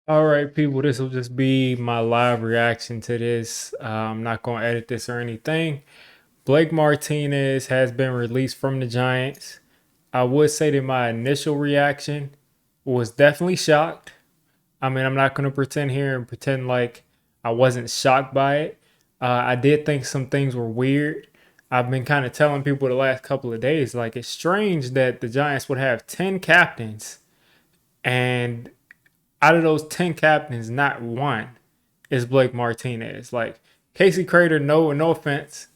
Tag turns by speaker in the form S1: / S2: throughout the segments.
S1: All right, people, this will just be my live reaction to this. I'm not going to edit this or anything. Blake Martinez has been released from the Giants. I would say that my initial reaction was definitely shocked. I mean, I'm not going to pretend here and pretend like I wasn't shocked by it. I did think some things were weird. I've been kind of telling people the last couple of days, like, it's strange that the Giants would have 10 captains and out of those 10 captains, not one is Blake Martinez. Like Casey Crater, no offense.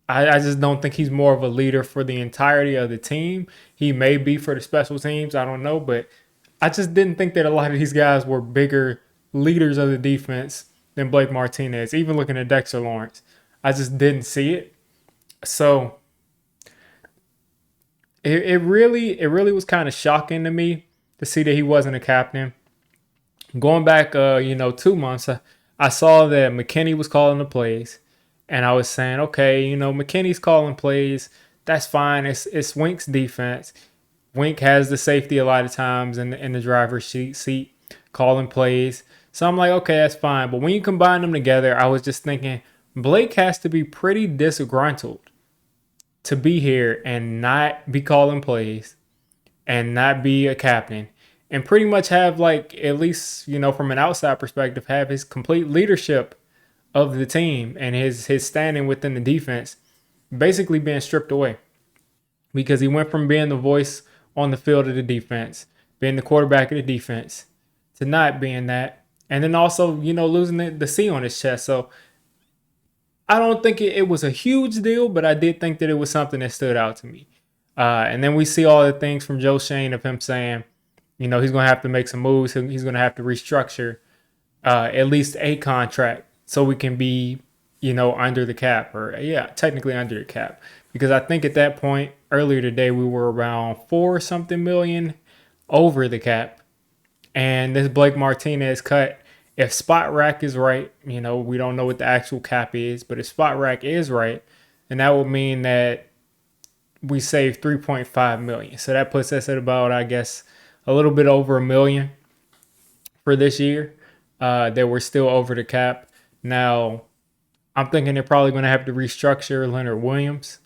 S1: I just don't think he's more of a leader for the entirety of the team. He may be for the special teams. I don't know. But I just didn't think that a lot of these guys were bigger leaders of the defense than Blake Martinez. Even looking at Dexter Lawrence, I just didn't see it. So it really was kind of shocking to me to see that he wasn't a captain. Going back, 2 months, I saw that McKinney was calling the plays, and I was saying, okay, McKinney's calling plays. That's fine. It's Wink's defense. Wink has the safety a lot of times in the driver's seat calling plays. So I'm like, okay, that's fine. But when you combine them together, I was just thinking Blake has to be pretty disgruntled to be here and not be calling plays and not be a captain and pretty much have, like, at least from an outside perspective, have his complete leadership of the team and his standing within the defense basically being stripped away because he went from being the voice on the field of the defense, being the quarterback of the defense, to not being that, and then also losing the C on his chest. So I don't think it was a huge deal, but I did think that it was something that stood out to me. And then we see all the things from Joe Shane of him saying, he's going to have to make some moves. He's going to have to restructure at least a contract so we can be, under the cap, or yeah, technically under the cap. Because I think at that point earlier today, we were around 4 something million over the cap. And this Blake Martinez cut, if Spot Rack is right, we don't know what the actual cap is, but if Spot Rack is right, then that would mean that we saved 3.5 million. So that puts us at about, I guess, a little bit over a million for this year. That we're still over the cap. Now, I'm thinking they're probably going to have to restructure Leonard Williams.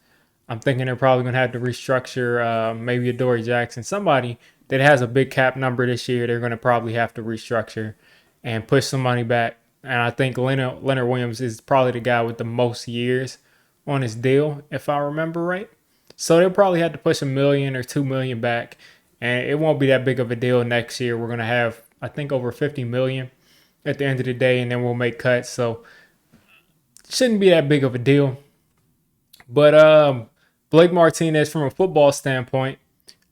S1: I'm thinking they're probably going to have to restructure maybe a Dory Jackson. Somebody that has a big cap number this year, they're going to probably have to restructure and push some money back. And I think Leonard Williams is probably the guy with the most years on his deal, if I remember right. So they'll probably have to push a million or 2 million back, and it won't be that big of a deal next year. We're gonna have, I think, over 50 million at the end of the day, and then we'll make cuts. So it shouldn't be that big of a deal. But Blake Martinez, from a football standpoint,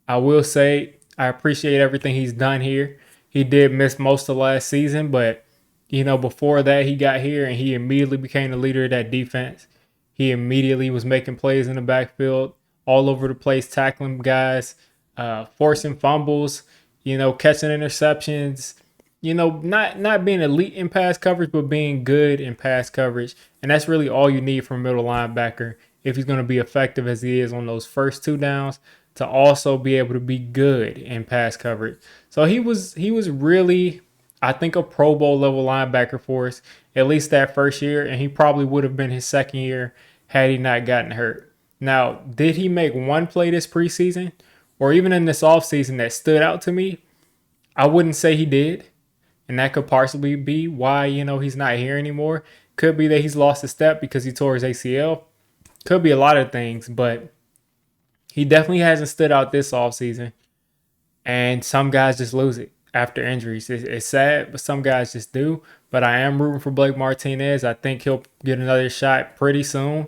S1: I will say I appreciate everything he's done here. He did miss most of last season, but before that, he got here and he immediately became the leader of that defense. He immediately was making plays in the backfield, all over the place, tackling guys, forcing fumbles, catching interceptions. Not being elite in pass coverage, but being good in pass coverage, and that's really all you need from a middle linebacker if he's going to be effective as he is on those first two downs, to also be able to be good in pass coverage. So he was really, I think, a Pro Bowl level linebacker for us, at least that first year, and he probably would have been his second year had he not gotten hurt. Now, did he make one play this preseason or even in this offseason that stood out to me? I wouldn't say he did. And that could partially be why, he's not here anymore. Could be that he's lost a step because he tore his ACL. Could be a lot of things, but he definitely hasn't stood out this offseason. And some guys just lose it after injuries. It's sad, but some guys just do. But I am rooting for Blake Martinez. I think he'll get another shot pretty soon.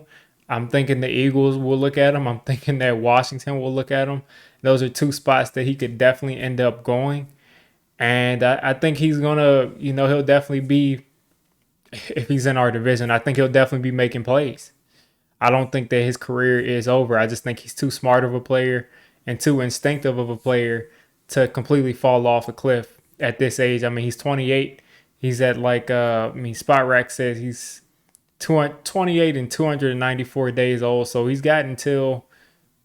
S1: I'm thinking the Eagles will look at him. I'm thinking that Washington will look at him. Those are two spots that he could definitely end up going. And I think he's going to, he'll definitely be, if he's in our division, I think he'll definitely be making plays. I don't think that his career is over. I just think he's too smart of a player and too instinctive of a player to completely fall off a cliff at this age. I mean, he's 28. He's at Spot Rack says he's 28 and 294 days old. So he's got until,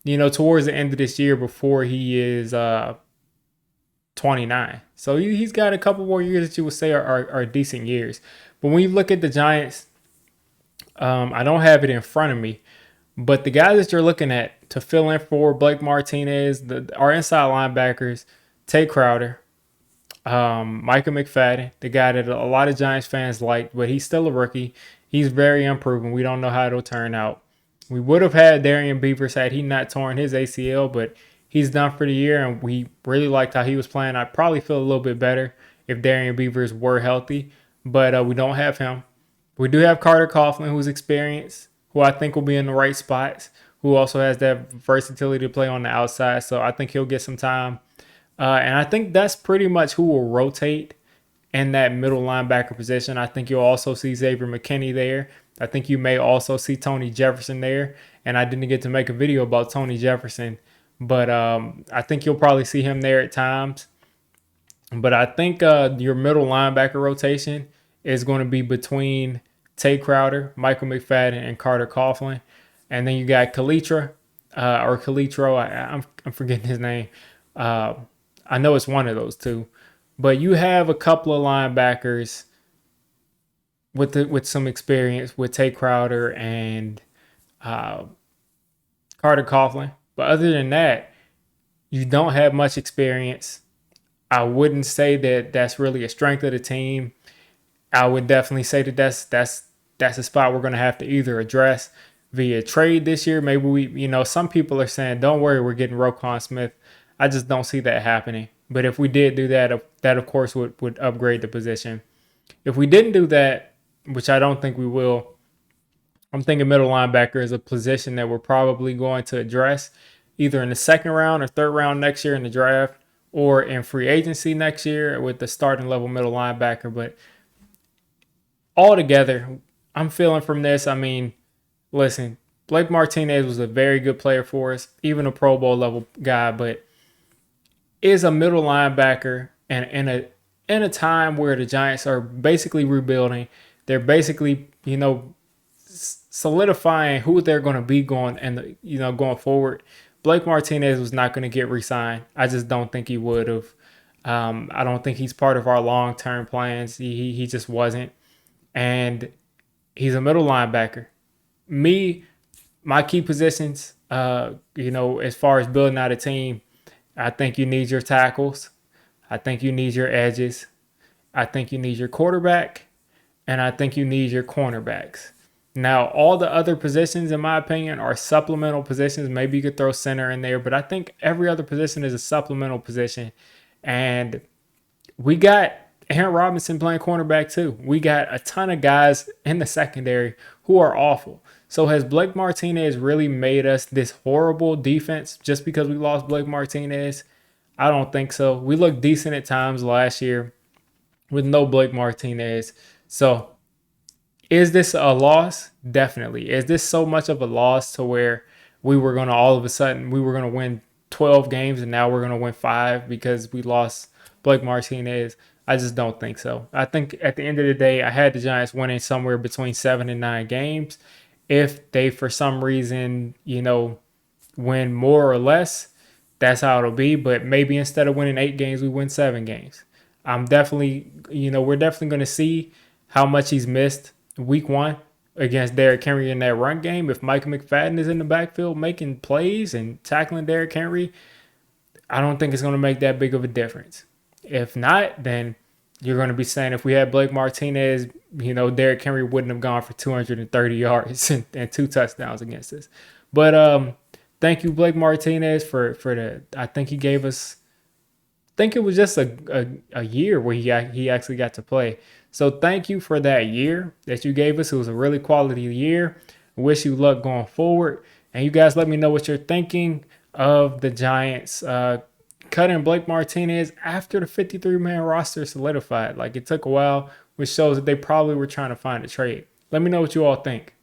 S1: towards the end of this year before he is 29. So he's got a couple more years that you would say are decent years. But when you look at the Giants, I don't have it in front of me, but the guys that you're looking at to fill in for Blake Martinez, our inside linebackers, Tay Crowder, Micah McFadden, the guy that a lot of Giants fans like, but he's still a rookie. He's very unproven. We don't know how it'll turn out. We would have had Darian Beavers had he not torn his ACL, but he's done for the year, and we really liked how he was playing. I'd probably feel a little bit better if Darian Beavers were healthy, but we don't have him. We do have Carter Coughlin, who's experienced, who I think will be in the right spots, who also has that versatility to play on the outside. So I think he'll get some time. And I think that's pretty much who will rotate in that middle linebacker position. I think you'll also see Xavier McKinney there. I think you may also see Tony Jefferson there. And I didn't get to make a video about Tony Jefferson, but I think you'll probably see him there at times. But I think your middle linebacker rotation is going to be between Tay Crowder, Michael McFadden, and Carter Coughlin. And then you got Kalitro. I'm forgetting his name. I know it's one of those two. But you have a couple of linebackers with some experience with Tay Crowder and Carter Coughlin. But other than that, you don't have much experience. I wouldn't say that that's really a strength of the team. I would definitely say that that's a spot we're going to have to either address via trade this year. Maybe some people are saying, don't worry, we're getting Roquan Smith. I just don't see that happening. But if we did do that, that of course would upgrade the position. If we didn't do that, which I don't think we will, I'm thinking middle linebacker is a position that we're probably going to address either in the second round or third round next year in the draft or in free agency next year with the starting level middle linebacker. But altogether, I'm feeling from this. I mean, listen, Blake Martinez was a very good player for us, even a Pro Bowl level guy, but is a middle linebacker and in a time where the Giants are basically rebuilding. They're basically, solidifying who they're going to be going forward. Blake Martinez was not going to get re-signed. I just don't think he would have. I don't think he's part of our long-term plans. He just wasn't. And he's a middle linebacker. My key positions, as far as building out a team, I think you need your tackles. I think you need your edges. I think you need your quarterback. And I think you need your cornerbacks. Now, all the other positions, in my opinion, are supplemental positions. Maybe you could throw center in there, but I think every other position is a supplemental position. And we got Aaron Robinson playing cornerback too. We got a ton of guys in the secondary who are awful. So has Blake Martinez really made us this horrible defense just because we lost Blake Martinez? I don't think so. We looked decent at times last year with no Blake Martinez. So is this a loss? Definitely. Is this so much of a loss to where we were going to all of a sudden, we were going to win 12 games and now we're going to win 5 because we lost Blake Martinez? I just don't think so. I think at the end of the day, I had the Giants winning somewhere between 7 and 9 games. If they, for some reason, win more or less, that's how it'll be. But maybe instead of winning 8 games, we win 7 games. We're definitely going to see how much he's missed week 1 against Derrick Henry in that run game. If Micah McFadden is in the backfield making plays and tackling Derrick Henry, I don't think it's going to make that big of a difference. If not, then you're going to be saying if we had Blake Martinez, Derrick Henry wouldn't have gone for 230 yards and 2 touchdowns against us. But thank you, Blake Martinez, for the. I think he gave us. I think it was just a year where he actually got to play. So thank you for that year that you gave us. It was a really quality year. I wish you luck going forward. And you guys let me know what you're thinking of the Giants cutting Blake Martinez after the 53-man roster solidified. Like, it took a while, which shows that they probably were trying to find a trade. Let me know what you all think.